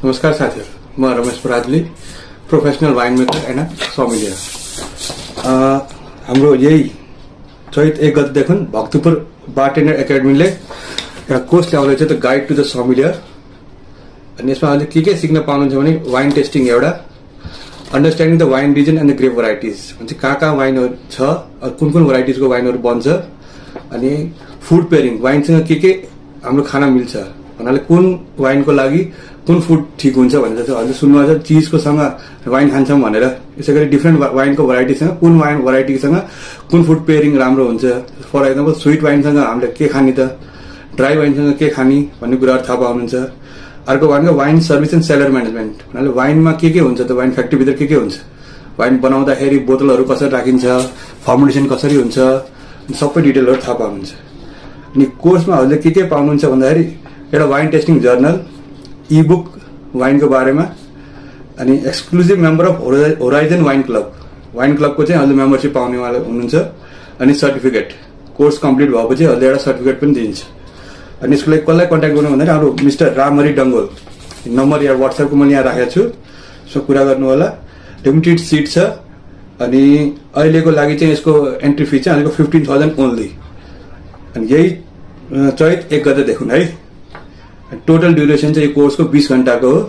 नमस्कार साथीहरु, म Ramesh Parajuli, professional wine maker and sommelier. हाम्रो यही चैत 1 गतेदेखि भक्तपुर बारटेन्डर एकाडेमीले एउटा कोर्स ल्याउँदैछ, त गाइड टु द सोमिलियर। अनि यसमा अहिले के सिक्न पाउनुहुन्छ भने वाइन टेस्टिङ एउटा, understanding the wine region and the grape varieties, भन्छ कहाँ वाइनहरु छ, कुन भराइटिजको वाइनहरु बन्छ, अनि फुड पेयरिङ, वाइनसँग के हाम्रो खाना मिल्छ भन्नाले कुन वाइनको लागि कुन फुड ठीक हुन्छ भनेर चाहिँ अहिले सुन्नुहुन्छ। चीजको सँग वाइन खान्छौं भनेर, यसैगरी डिफ्रेन्ट वाइनको भराइटीसँग कुन वाइन भराइटीसँग कुन फुड पेयरिङ राम्रो हुन्छ। फर एक्जाम्पल स्वीट वाइनसँग हामीले के खानी त, ड्राई वाइनसँग के खानी भन्ने कुराहरु थाहा पाउनुहुन्छ। अर्को भनेको wine service and seller management, भन्नाले वाइनमा के हुन्छ त, वाइन फ्याक्ट्री भित्र के हुन्छ, वाइन बनाउँदाखेरि बोतलहरु कसरी राखिन्छ, फर्मेन्टेसन कसरी हुन्छ, सबै डिटेलहरु थाहा पाउनुहुन्छ। अनि कोर्समा हजुरले के पाउनुहुन्छ भन्दाखेरि एउटा wine tasting journal, e book वाइनको बारेमा, अनि exclusive member of Horizon wine क्लबको चाहिँ हजुर मेम्बरशिप पाउनेवाला हुनुहुन्छ। अनि सर्टिफिकेट, कोर्स कम्प्लिट भएपछि हजुरले एउटा सर्टिफिकेट पनि दिन्छ। अनि यसको लागि कसलाई कन्ट्याक्ट गर्नु भन्दाखेरि हाम्रो मिस्टर रामहरि डङ्गोल नम्बर या व्हाट्सएपको मैले यहाँ राखेको छु, सो कुरा गर्नु होला। लिमिटेड सिट छ, अनि अहिलेको लागि चाहिँ यसको एन्ट्री फी चाहिँ अहिलेको 15,000 ओन्ली। अनि यही चैत 1 गतेदेखि है। टोटल ड्युरेसन चाहिँ यो कोर्सको 20 घण्टाको हो।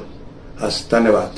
हस्, धन्यवाद।